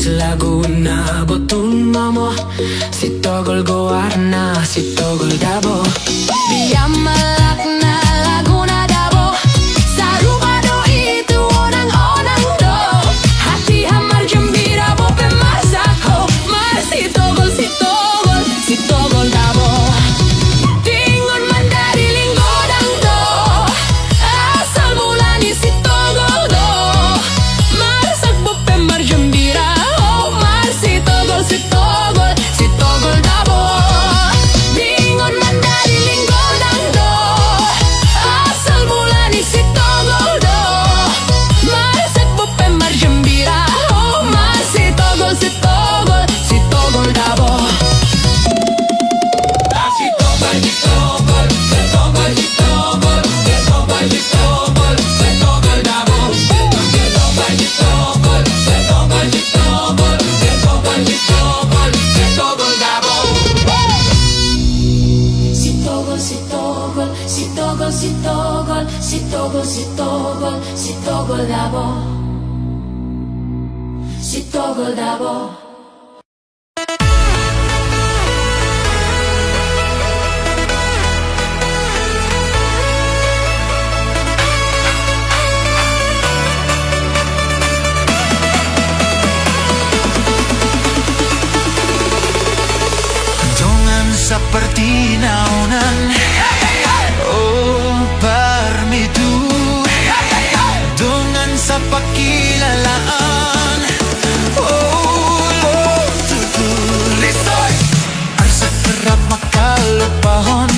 sa Laguna Botun mamo si togol Goarna si togol Dabo Via Malak na Laguna Dabo sa rumah do itu onang-onang do hati hamar gembira bope masak ho mar si togol Dabo Tingon mandari linggodang do asal mulani si togol do marsak bope mar gembira ho mar si togol Dabo Tingon mandari linggodang do asal mulani si togol do marsak bope mar gembira ho mar si togol Dabo Si togol Dabo Si togol Dabo Jangan seperti naunan oh parmitu dengan sapakilalaan oh lo tutulisoy arsa kerap makalupahon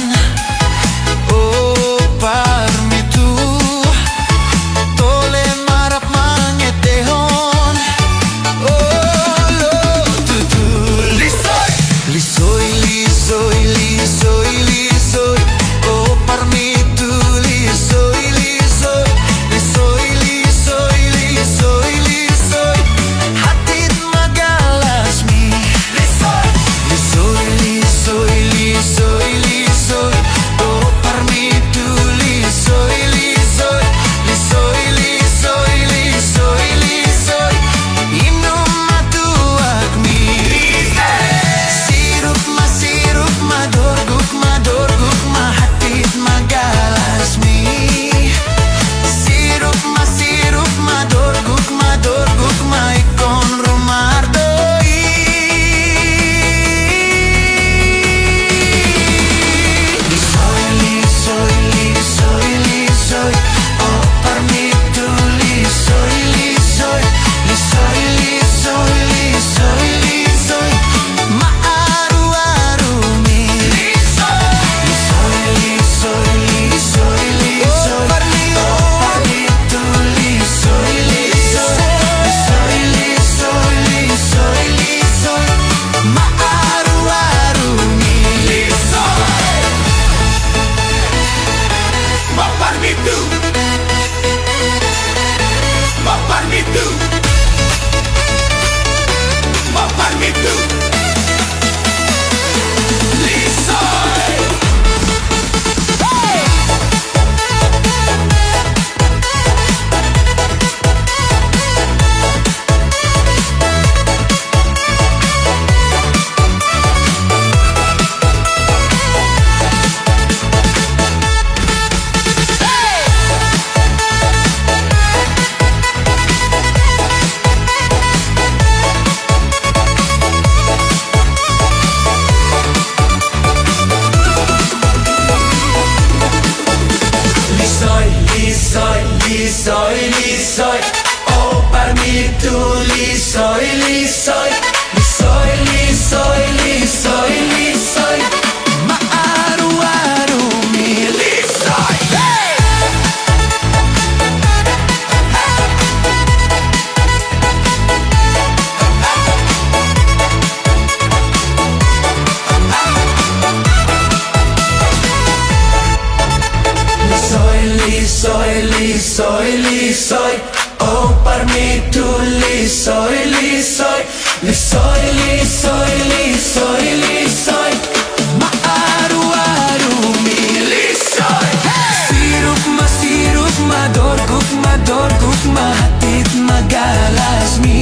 oh parmitu tole marap mangetehon oh lo tutulisoy lisoy lisoy lisoy lisoy oh parmitu lisoy lisoy lisoy lisoy lisoy lisoy hatit magalasmi lisoy lisoy lisoy lisoy lisoy oh parmitu lisoy lisoy lisoy lisoy lisoy lisoy inom matuagmi sirup madorguk mahatit magalasmi sirup madorguk maikon rumardoi lisoy lisoy lisoy lisoy oh parmitu lisoy lisoy lisoy lisoy lisoy lisoy maaru-arumi lisoy lisoy lisoy lisoy oh parmitu lisoy lisoy lisoy lisoy lisoy maaru-arumi lisoy ma parmitu lisoy lisoy lisoy oh parmitu lisoy lisoy lisoy lisoy lisoy lisoy maaru-arumi lisoy lisoy lisoy lisoy oh parmitu lisoy lisoy lisoy lisoy lisoy lisoy maaru-arumi lisoy sirup madorguk mahatit magalasmi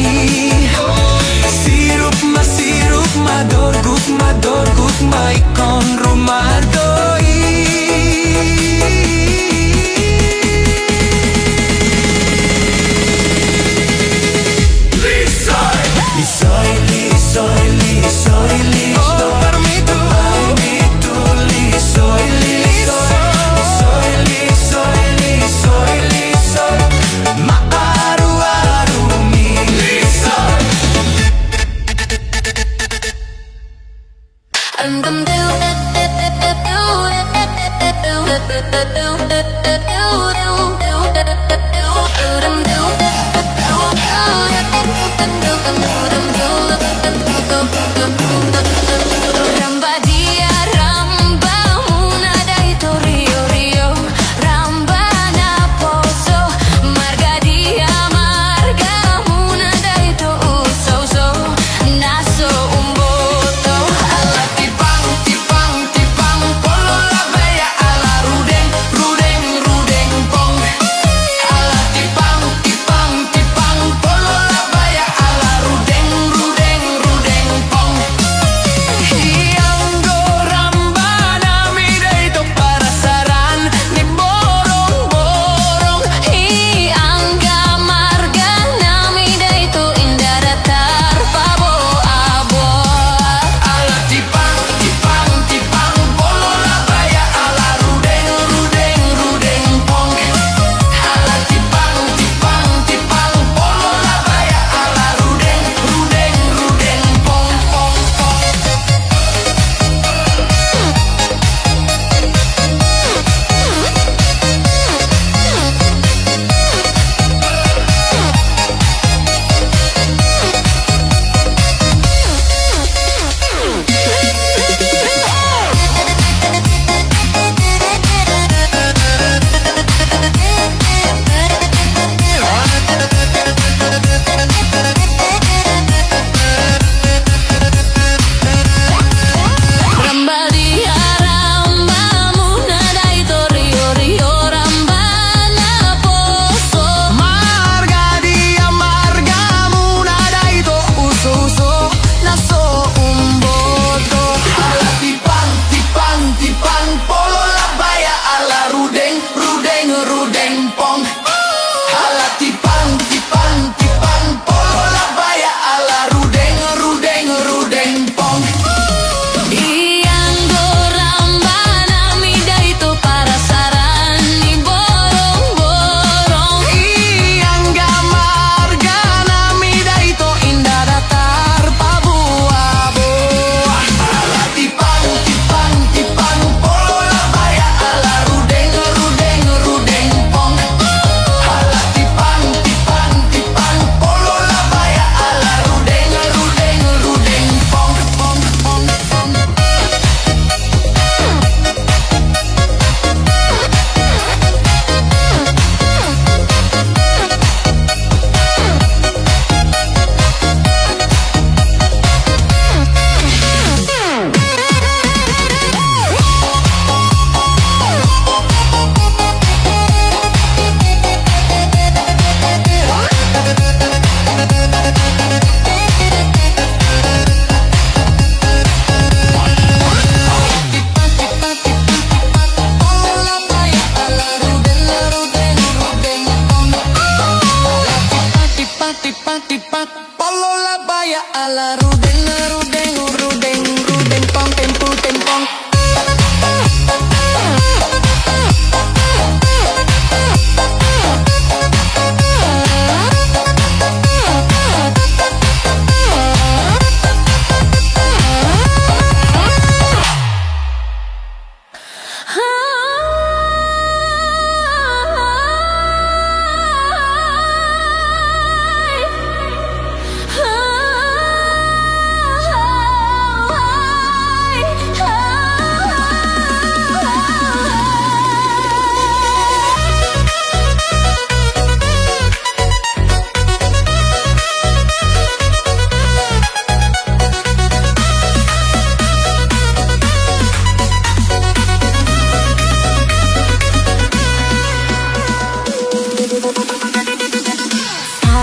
ya ala rudeng rudeng rudeng rudeng pong tempu tempong.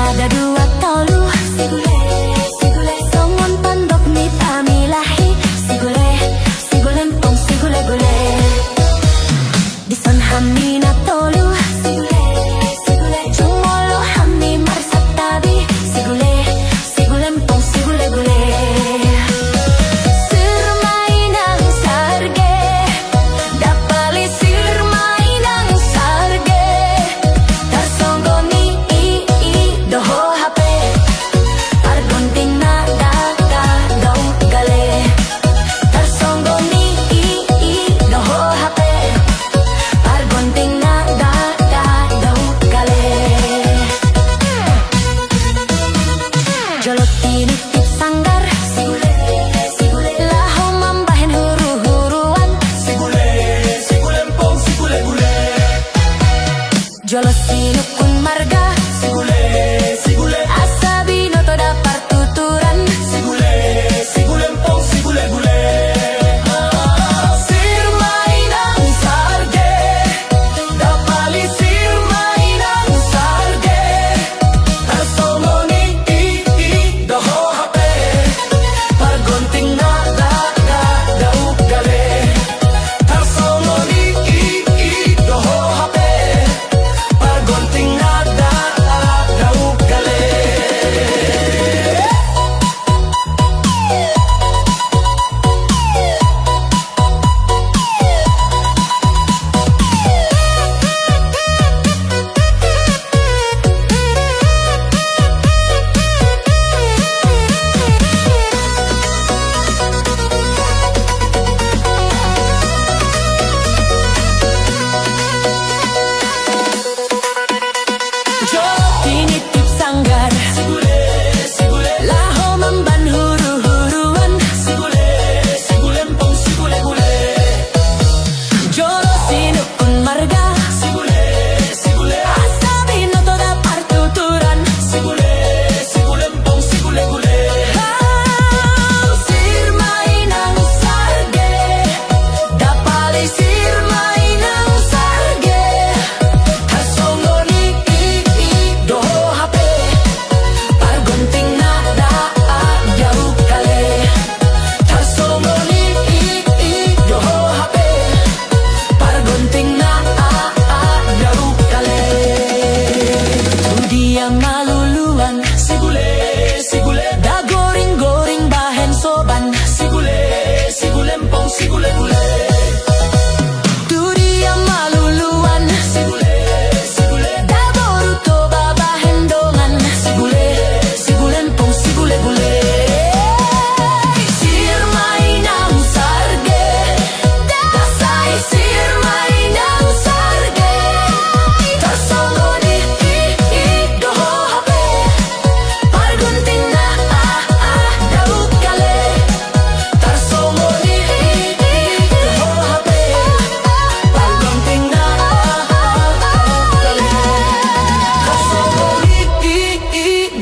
Ada dua tolu sigule songon pondok mit amilahi sigule empong sigule gule dison hamina tolu sigule jumolo hami marsat tabi sigule empong sigule gule sirmainang sarge dapali sirmainang sarge tarsonggoni doho HP pargonting na daga daw gale tarsonggoni doho HP pargonting na daga daw gale jolot tinitip sanggar sigule laho mambahen huru-huruan sigule empong sigule gule jolot sinukun marga sigule asabino toda partuturan sigule empong sigule gule sirmainang sarge dapali sirmainang sarge tarsongoni doho HP pargonting na daga daw gale tarsongoni doho HP pargonting na daga daw gale tinitip sanggar sigule laho mamban huru-huruan sigule empong sigule gule jolo sinukun marga sigule asabino toda partuturan sigule empong sigule gule sirmainang sarge dapali sirmainang sarge tarsongoni doho HP pargonting na daw kale tarsongoni doho HP pargonting na daw kale dia maluluan sigule dagoring-goring bahen soban sigule empong sigule gule dia maluluan sigule daboru to babahen dongan sigule empong sigule gule sirmainang sarge dasai sirmainang sarge tarsongoni doho HP pargunting na daw kale tarsongoni doho HP pargonting na gale tarsongoni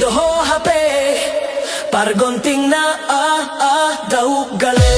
doho HP pargonting na daw gale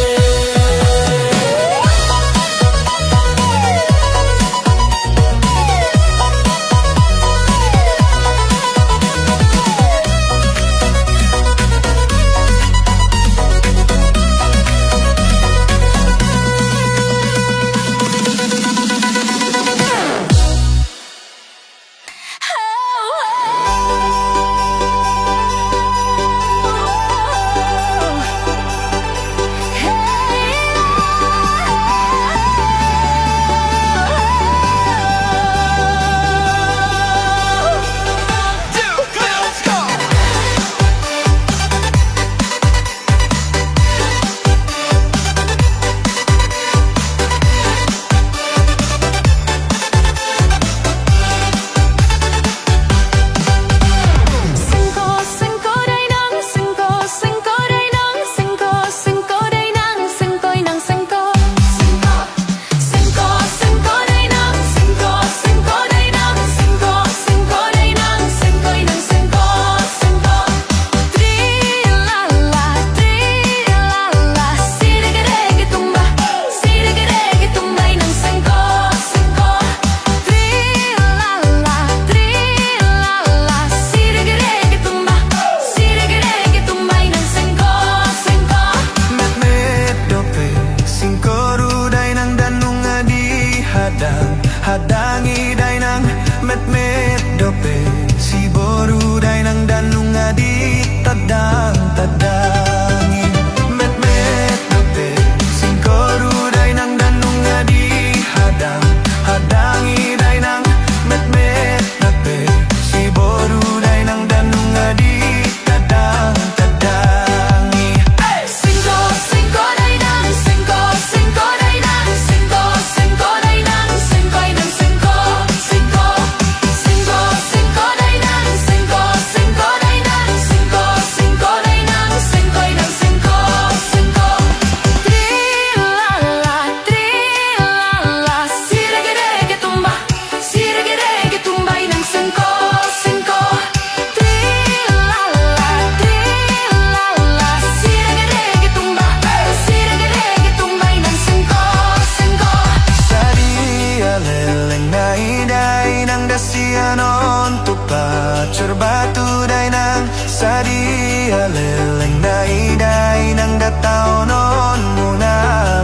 haleleng dai-dai nang datao non muna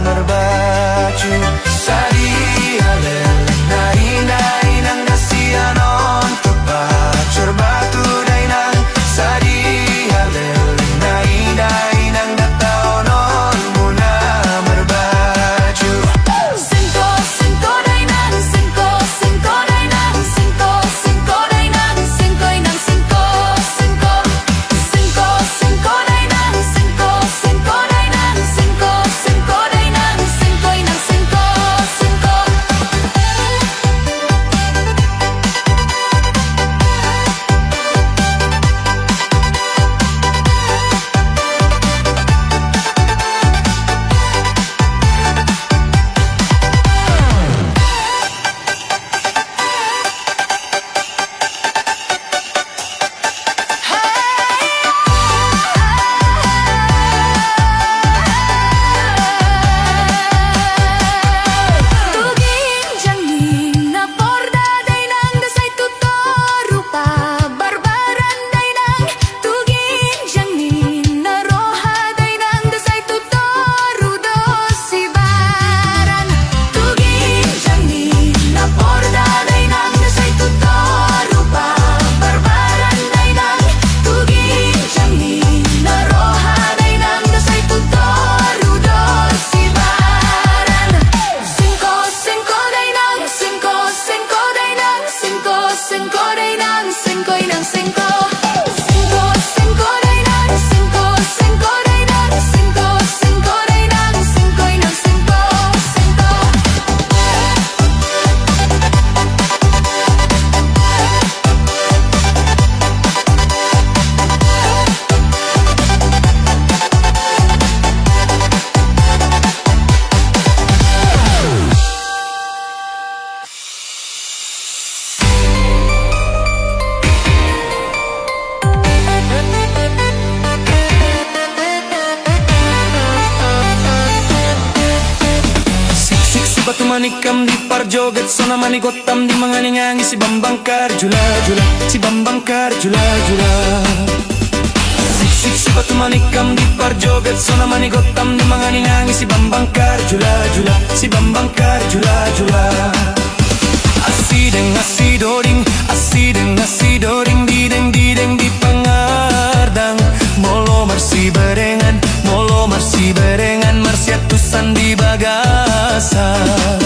merbaju. Sari haleleng dai-dai nang dasianon terbacur batu dai nang. Sari haleleng dai-dai nang datao non muna merbaju. Sengko sengko dai nang, sengko sengko dai nang, sengko sengko dai nang, sengkoi nang sengko sengko. Sengko sengko dai nang, sengko sengko dai nang, sengko sengko dai nang, sengkoi nang sengko sengko. Tugin jangning na porda dai nang dasay tuto rupa barbaran dai nang. Tugin jangning na roha dai nang dasay tuto rudo sibaran. Tugin jangning na porda dai nang dasay tuto rupa barbaran dai nang. Tugin jangning na roha dai nang dasay tuto rudo sibaran. Sengko sengko dai nang, sengko sengko dai nang, sengko sengko dai nang, sengkoi nang sengko. Sengko sengko dai nang, sengko sengko dai nang, sengko sengko dai nang, sengkoi nang sengko sengko. Siksik si batu manikam di parjoget sona manigotam di manganingangi si Bambang Karjula jula si Bambang Karjula jula. Siksik si batu manikam di parjoget sona manigotam di manganingangi si Bambang Karjula jula si Bambang Karjula jula. Asideng asidoring asideng asidoring dideng dideng di pangardang. Molo marsi berengan molo marsi berengan marsiatusan di bagasan.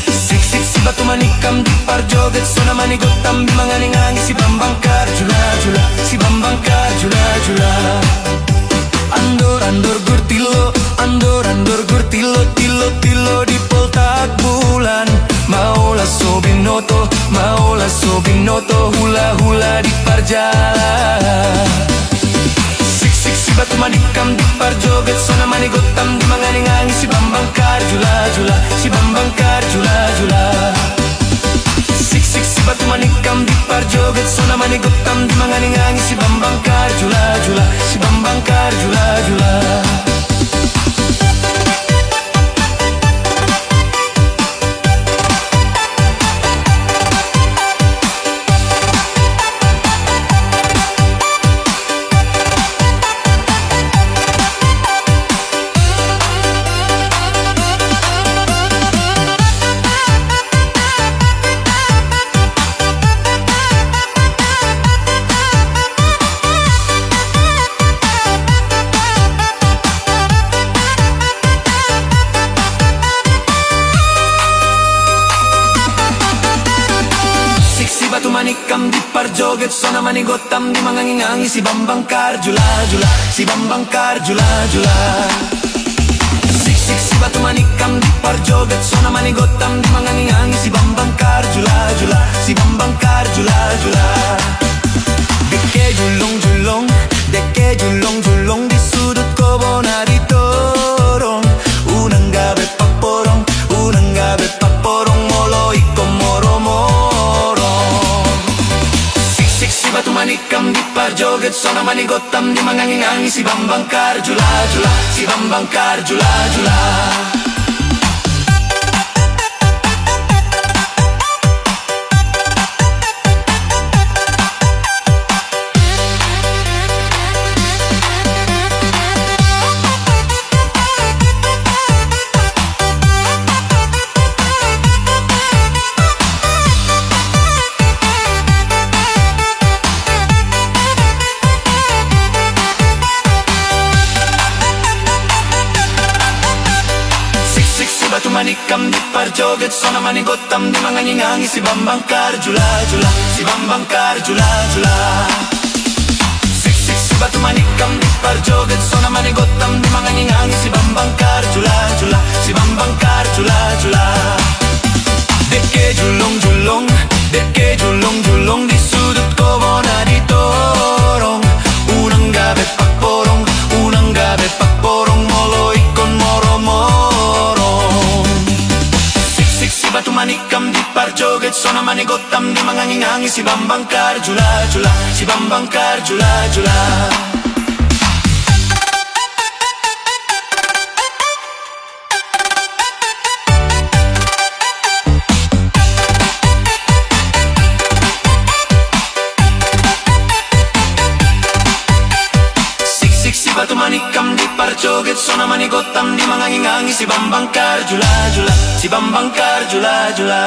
Siksik si batu manikam di parjoget sona manigotam di manganingangi si Bambang Karjula jula si Bambang Karjula jula. Andor andor gurtilo andor andor gurtilo tilo tilo di poltak bulan. Maulah sobinoto hula hula di parjalan. Siksik si batu manikam di parjoget sona manigotam di manganingangi si Bambang Karjula jula si Bambang Karjula jula. Siksik si batu manikam di parjoget sona manigotam di manganingangi si Bambang Karjula jula si Bambang Karjula jula. Manikam di parjoget sona manigotam di mangangingangi si Bambang Karjula jula si Bambang Karjula jula. Siksik si batu manikam di parjoget sona manigotam di mangangingangi si Bambang Karjula jula si Bambang Karjula jula. Deke julong julong deke julong julong di sudut kebon hari torong. Unang gabe paporong unang gabe paporong molo iko moro moro. Si batu manikam di parjoget sona manigotam di mangangingangi si Bambang Karjula jula si Bambang Karjula jula. manikam di parjoget Sona manigotam di mangangingangi Si Bambangkar jula jula Si Bambangkar jula jula Sik si batu manikam di parjoget Sona manigotam di mangangingangi Si Bambangkar jula jula Si Bambangkar jula jula Deke julung julung Deke julung julung di sudut kobona ditorong Unang gabe pakporong Unang gabe pakporong Molo ikon moro morong Sik si batu manikam di parjoget Sona manigotam di mangangingangi Si Bambangkar jula jula Si Bambangkar jula jula Batu manikam di parjoget Sona manigotam di mangangingangi Si Bambangkar jula jula Si Bambangkar jula jula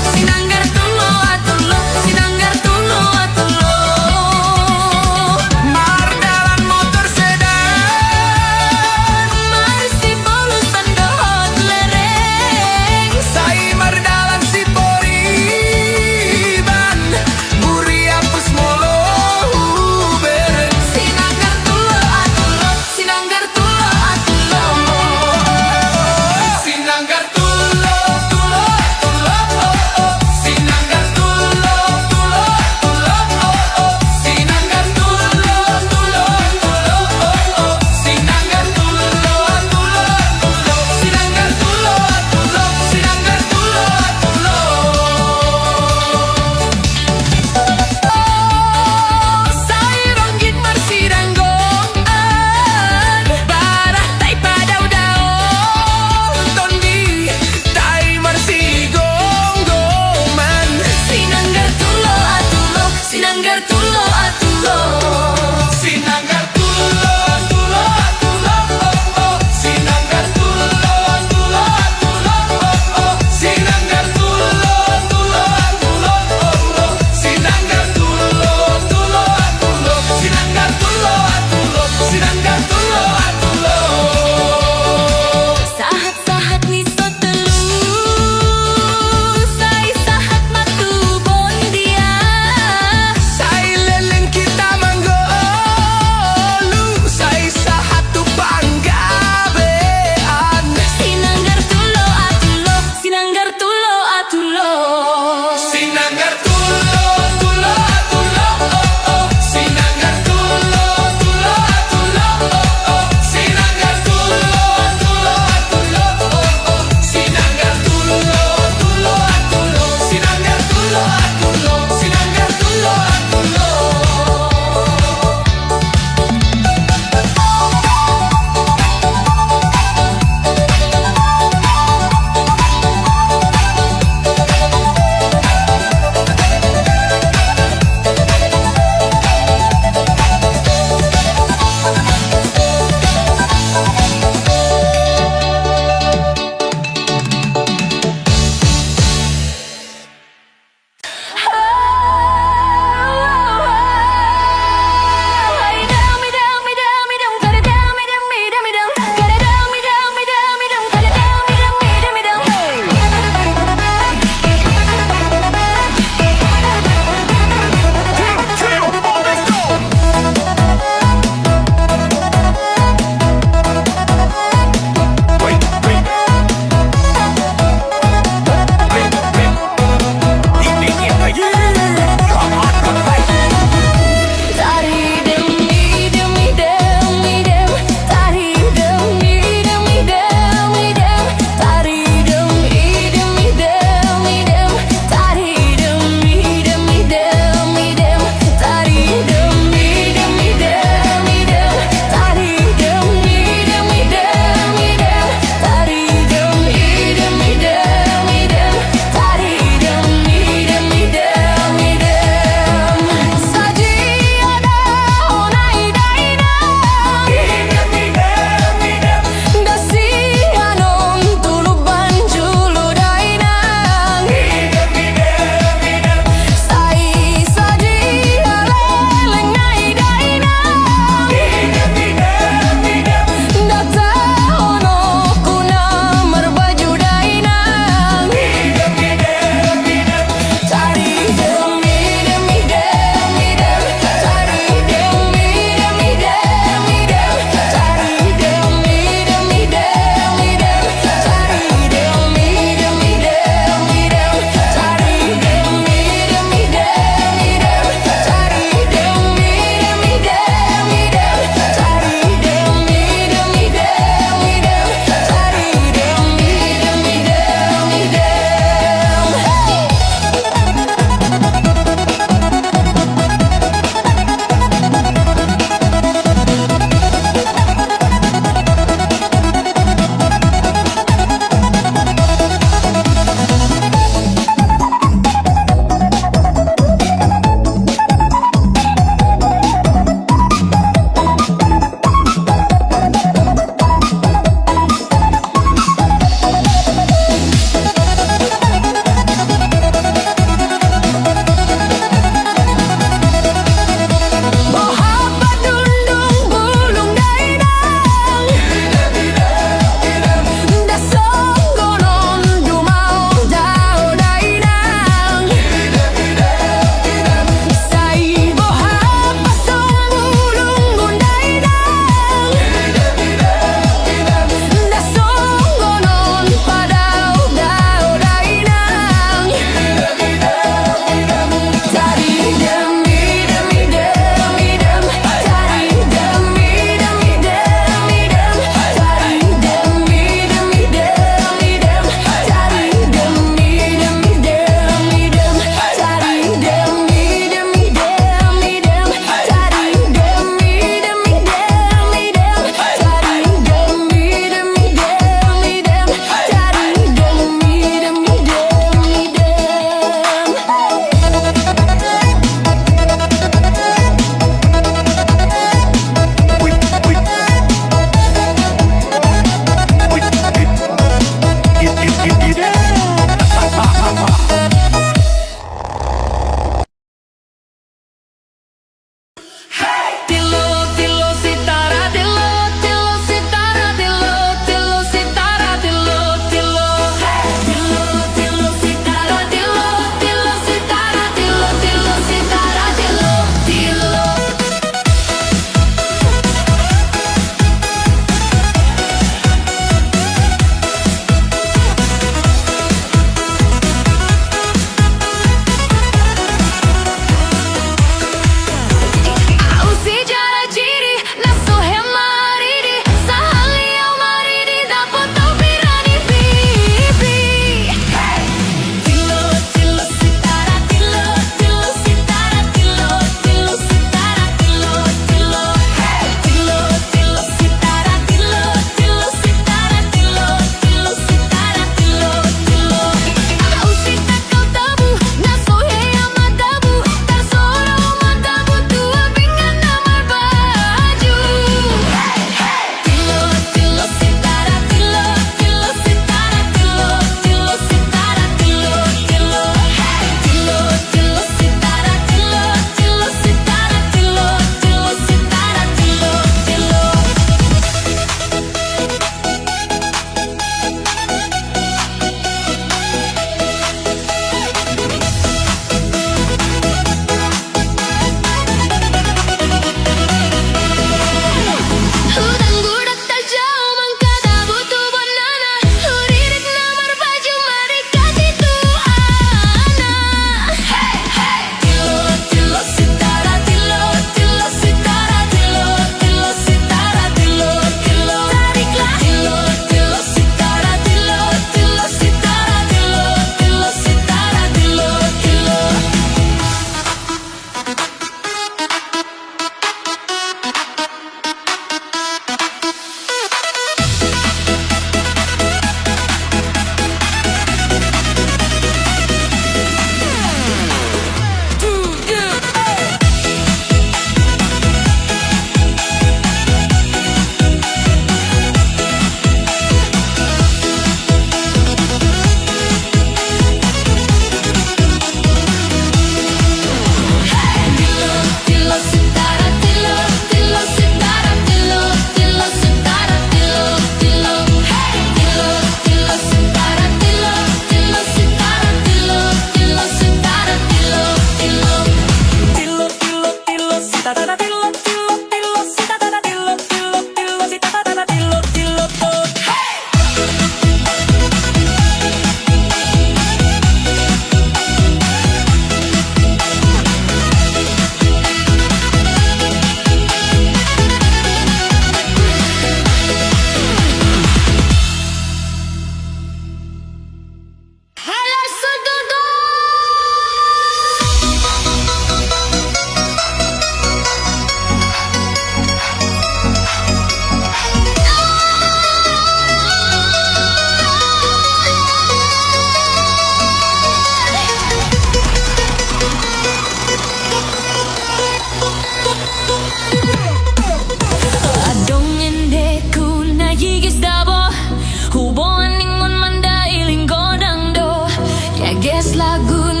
Nages lagu